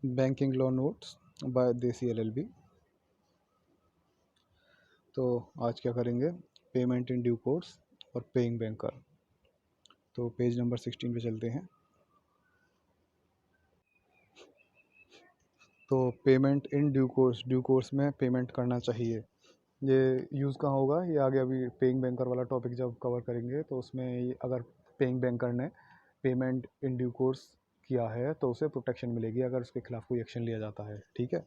Banking law notes bye देसी LLB. तो आज क्या करेंगे, पेमेंट इन ड्यू कोर्स और पेइंग बैंकर। तो पेज नंबर 16 पे चलते हैं। तो पेमेंट इन ड्यू कोर्स में पेमेंट करना चाहिए, ये यूज़ कहाँ होगा, ये आगे अभी पेइंग बैंकर वाला टॉपिक जब कवर करेंगे तो उसमें अगर पेइंग बैंकर ने पेमेंट इन ड्यू कोर्स किया है तो उसे प्रोटेक्शन मिलेगी अगर उसके खिलाफ कोई एक्शन लिया जाता है। ठीक है,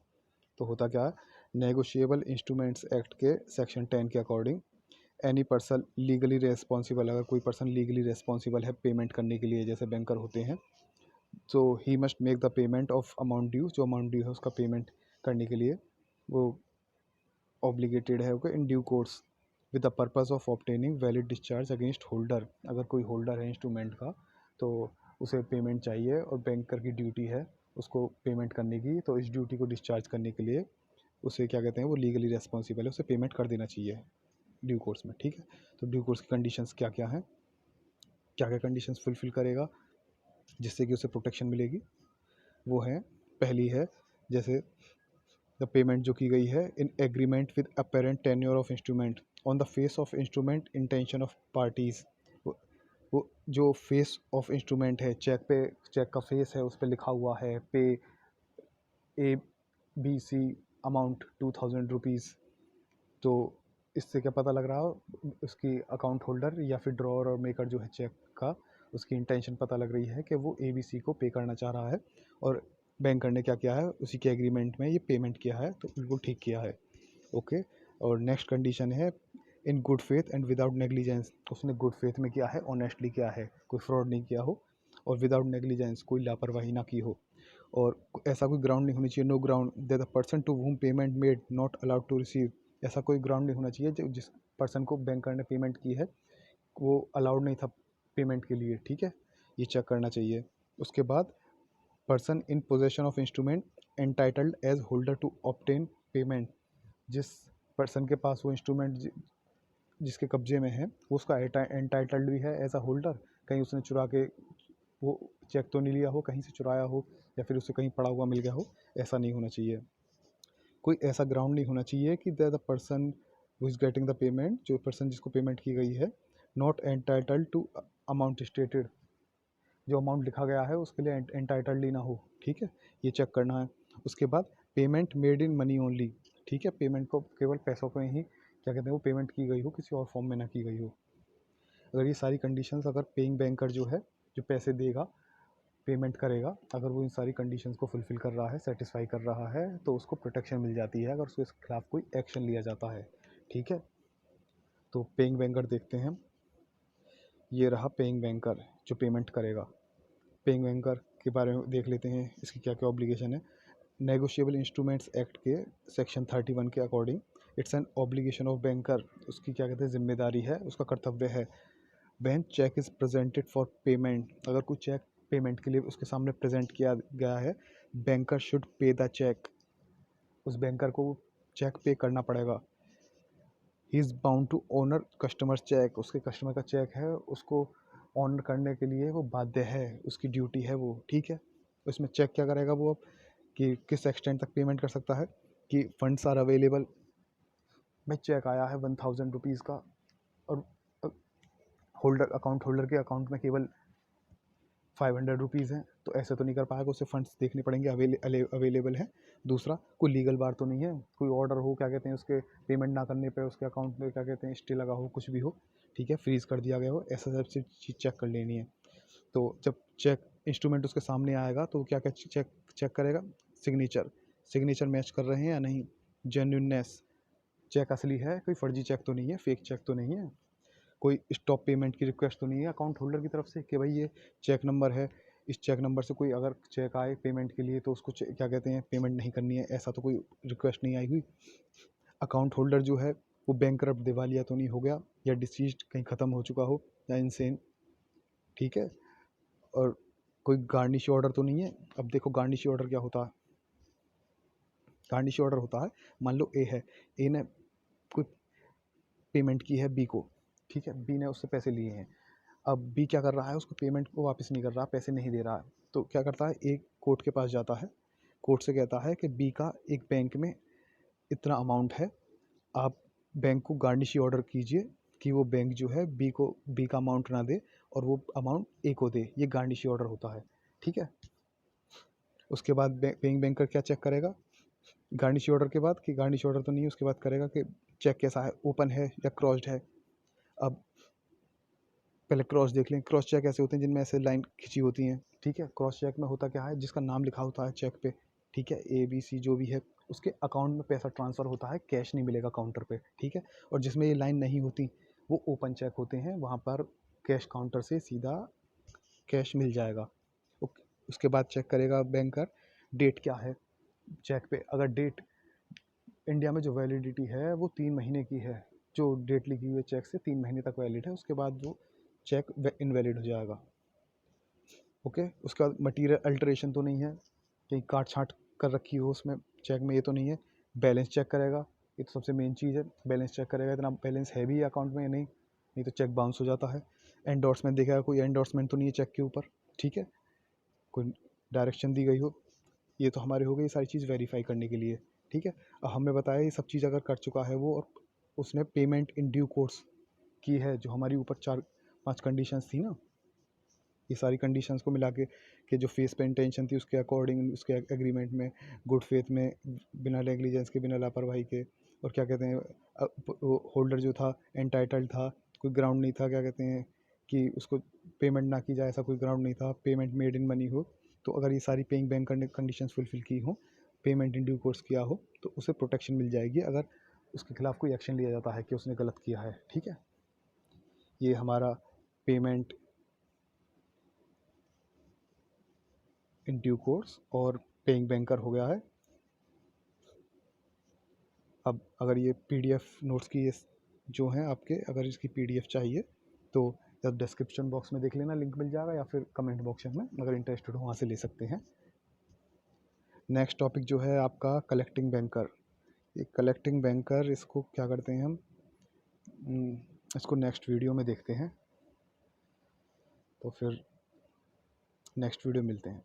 तो होता क्या है, नेगोशिएबल इंस्ट्रूमेंट्स एक्ट के सेक्शन 10 के according any person legally responsible, अगर कोई पर्सन लीगली रेस्पॉन्सिबल है पेमेंट करने के लिए, जैसे बैंकर होते हैं, तो he must make the payment of amount due, जो अमाउंट ड्यू है उसका पेमेंट करने के लिए वो ऑब्लिगेटेड है in due course with the purpose of obtaining valid discharge against holder. अगर कोई होल्डर है इंस्ट्रूमेंट का तो उसे पेमेंट चाहिए और बैंकर की ड्यूटी है उसको पेमेंट करने की, तो इस ड्यूटी को डिस्चार्ज करने के लिए उसे क्या कहते हैं, वो लीगली रेस्पॉन्सिबल है, उसे पेमेंट कर देना चाहिए ड्यू कोर्स में। ठीक है, तो ड्यू कोर्स की कंडीशंस क्या क्या हैं, क्या क्या कंडीशंस फुलफिल करेगा जिससे कि उसे प्रोटेक्शन मिलेगी, वो है, पहली है जैसे द पेमेंट जो की गई है in agreement with apparent tenure of instrument on the face of instrument intention of parties. वो जो फेस ऑफ इंस्ट्रूमेंट है, चेक पे, चेक का फेस है, उस पर लिखा हुआ है pay A B C amount 2000 rupees. तो इससे क्या पता लग रहा हो, उसकी अकाउंट होल्डर या फिर ड्रॉअर और मेकर जो है चेक का, उसकी इंटेंशन पता लग रही है कि वो ABC को पे करना चाह रहा है और बैंकर ने क्या किया है, उसी के एग्रीमेंट में ये पेमेंट किया है, तो बिल्कुल ठीक किया है। ओके, और नेक्स्ट कंडीशन है in good faith and without negligence, उसने गुड फेथ में किया है, ऑनेस्टली किया है, कोई फ्रॉड नहीं किया हो, और विदाउट नेग्लिजेंस, कोई लापरवाही ना की हो, और ऐसा कोई ग्राउंड नहीं होनी चाहिए, no ground that the person to whom payment made not allowed to receive. ऐसा कोई ग्राउंड नहीं होना चाहिए जो जिस पर्सन को बैंकर ने पेमेंट की है वो अलाउड नहीं था पेमेंट के लिए। ठीक है, ये चेक करना चाहिए। उसके बाद person in possession of instrument entitled as holder to obtain payment, जिस पर्सन के पास वो इंस्ट्रूमेंट जिसके कब्जे में है वो उसका एंटाइटल्ड भी है एज अ होल्डर। कहीं उसने चुरा के वो चेक तो नहीं लिया हो, कहीं से चुराया हो या फिर उसे कहीं पड़ा हुआ मिल गया हो, ऐसा नहीं होना चाहिए। कोई ऐसा ग्राउंड नहीं होना चाहिए कि the person who is getting the payment, जो पर्सन जिसको पेमेंट की गई है, not entitled to amount stated, जो अमाउंट लिखा गया है उसके लिए एंटाइटल्ड ही ना हो। ठीक है, ये चेक करना है। उसके बाद payment made in money only. ठीक है, पेमेंट को केवल पैसों पे ही क्या कहते हैं वो पेमेंट की गई हो, किसी और फॉर्म में ना की गई हो। अगर ये सारी कंडीशंस, अगर पेइंग बैंकर जो है, जो पैसे देगा, पेमेंट करेगा, अगर वो इन सारी कंडीशंस को फुलफ़िल कर रहा है, सेटिस्फाई कर रहा है, तो उसको प्रोटेक्शन मिल जाती है अगर उसके खिलाफ कोई एक्शन लिया जाता है। ठीक है, तो पेइंग बैंकर देखते हैं। ये रहा पेइंग बैंकर जो पेमेंट करेगा। पेइंग बैंकर के बारे में देख लेते हैं, इसकी क्या क्या ऑब्लिगेशन है। नेगोशिएबल इंस्ट्रूमेंट्स एक्ट के सेक्शन 31 के according it's an obligation of banker, उसकी क्या कहते हैं जिम्मेदारी है, उसका कर्तव्य है। When cheque is presented for payment, अगर कोई चेक पेमेंट के लिए उसके सामने प्रेजेंट किया गया है, banker should pay the cheque, उस बैंकर को चेक पे करना पड़ेगा। He is bound to honour customer cheque, उसके कस्टमर का चेक है उसको ऑनर करने के लिए वो बाध्य है, उसकी ड्यूटी है वो। ठीक है, उसमें चेक क्या करेगा वो, अब कि किस एक्सटेंट तक पेमेंट कर सकता है, कि फंड्स आर अवेलेबल। भाई चेक आया है 1000 रुपीज़ का और होल्डर, अकाउंट होल्डर के अकाउंट में केवल 500 रुपीज़ हैं, तो ऐसे तो नहीं कर पाएगा, उसे फंड्स देखने पड़ेंगे अवेलेबल है। दूसरा, कोई लीगल बार तो नहीं है, कोई ऑर्डर हो क्या कहते हैं उसके पेमेंट ना करने पे उसके अकाउंट में क्या कहते हैं स्टे लगा हो, कुछ भी हो, ठीक है, फ्रीज़ कर दिया गया हो, ऐसा सब चीज़ चेक कर लेनी है। तो जब चेक इंस्ट्रूमेंट उसके सामने आएगा तो क्या क्या चेक चेक करेगा, सिग्नेचर, सिग्नेचर मैच कर रहे हैं या नहीं, जेन्युइननेस, चेक असली है, कोई फर्जी चेक तो नहीं है, फेक चेक तो नहीं है, कोई स्टॉप पेमेंट की रिक्वेस्ट तो नहीं है अकाउंट होल्डर की तरफ से कि भाई ये चेक नंबर है, इस चेक नंबर से कोई अगर चेक आए पेमेंट के लिए तो उसको क्या कहते हैं पेमेंट नहीं करनी है, ऐसा तो कोई रिक्वेस्ट नहीं आई हुई। अकाउंट होल्डर जो है वो बैंकरप्ट, दिवालिया तो नहीं हो गया, या डिसीज्ड कहीं ख़त्म हो चुका हो, या इनसेन। ठीक है, और कोई गार्निश ऑर्डर तो नहीं है। अब देखो गार्निश ऑर्डर क्या होता है, गार्निश ऑर्डर होता है, मान लो ए है, ए ने कोई पेमेंट की है बी को, ठीक है, बी ने उससे पैसे लिए हैं, अब बी क्या कर रहा है, उसको पेमेंट को वापस नहीं कर रहा, पैसे नहीं दे रहा है, तो क्या करता है, एक कोर्ट के पास जाता है, कोर्ट से कहता है कि बी का एक बैंक में इतना अमाउंट है, आप बैंक को गारंटी ऑर्डर कीजिए कि वो बैंक जो है बी का अमाउंट ना दे और वो अमाउंट ए को दे। ये गारंटी ऑर्डर होता है, ठीक है। उसके बाद पेइंग बैंकर क्या चेक करेगा गारंटी ऑर्डर के बाद, कि गारंटी ऑर्डर तो नहीं है, उसके बाद करेगा कि चेक कैसा है, ओपन है या क्रॉस्ड है। अब पहले क्रॉस देख लें। क्रॉस चेक ऐसे होते हैं जिनमें ऐसे लाइन खिंची होती हैं, ठीक है। क्रॉस चेक में होता क्या है, जिसका नाम लिखा होता है चेक पे, ठीक है, ABC जो भी है, उसके अकाउंट में पैसा ट्रांसफ़र होता है, कैश नहीं मिलेगा काउंटर पे, ठीक है। और जिसमें ये लाइन नहीं होती वो ओपन चेक होते हैं, वहाँ पर कैश काउंटर से सीधा कैश मिल जाएगा। उसके बाद चेक करेगा बैंकर डेट क्या है चेक पे। अगर डेट इंडिया में जो वैलिडिटी है वो 3 महीने की है, जो डेट लिखी हुई है चेक से 3 महीने तक वैलिड है, उसके बाद वो चेक इनवैलिड हो जाएगा। ओके। उसके बाद मटीरियल अल्टरेशन तो नहीं है, कहीं काट छाँट कर रखी हो उसमें चेक में, ये तो नहीं है। बैलेंस चेक करेगा, ये तो सबसे मेन चीज़ है। बैलेंस चेक करेगा इतना बैलेंस है भी अकाउंट में या नहीं, नहीं तो चेक बाउंस हो जाता है। एंडोर्समेंट देखेगा, कोई एंडोर्समेंट तो नहीं है चेक के ऊपर, ठीक है, कोई डायरेक्शन दी गई हो। ये तो हमारे हो गई सारी चीज़ वेरीफाई करने के लिए, ठीक है। अब हमने बताया ये सब चीज़ अगर कर चुका है वो, और उसने पेमेंट इन ड्यू कोर्स की है, जो हमारी ऊपर 4-5 कंडीशंस थी ना, ये सारी कंडीशंस को मिला के जो फेस पे इंटेंशन थी उसके अकॉर्डिंग, उसके एग्रीमेंट में, गुड फेथ में, बिना नेग्लिजेंस के, बिना लापरवाही के, और क्या कहते हैं होल्डर जो था एंटाइटल्ड था, कोई ग्राउंड नहीं था, क्या कहते हैं कि उसको पेमेंट ना की जाए, ऐसा कोई ग्राउंड नहीं था, पेमेंट मेड इन मनी हो। तो अगर ये सारी पेइंग बैंक करने कंडीशंस फुलफिल की हो, पेमेंट इन ड्यू कोर्स किया हो, तो उसे प्रोटेक्शन मिल जाएगी अगर उसके खिलाफ़ कोई एक्शन लिया जाता है कि उसने गलत किया है, ठीक है। ये हमारा पेमेंट इन ड्यू कोर्स और पेइंग बैंकर हो गया है। अब अगर ये PDF नोट्स की ये जो हैं आपके, अगर इसकी PDF चाहिए तो या डिस्क्रिप्शन बॉक्स में देख लेना, लिंक मिल जाएगा, या फिर कमेंट बॉक्स में अगर इंटरेस्टेड हो वहाँ से ले सकते हैं। नेक्स्ट टॉपिक जो है आपका कलेक्टिंग बैंकर। ये कलेक्टिंग बैंकर, इसको क्या करते हैं हम, इसको नेक्स्ट वीडियो में देखते हैं। तो फिर नेक्स्ट वीडियो मिलते हैं।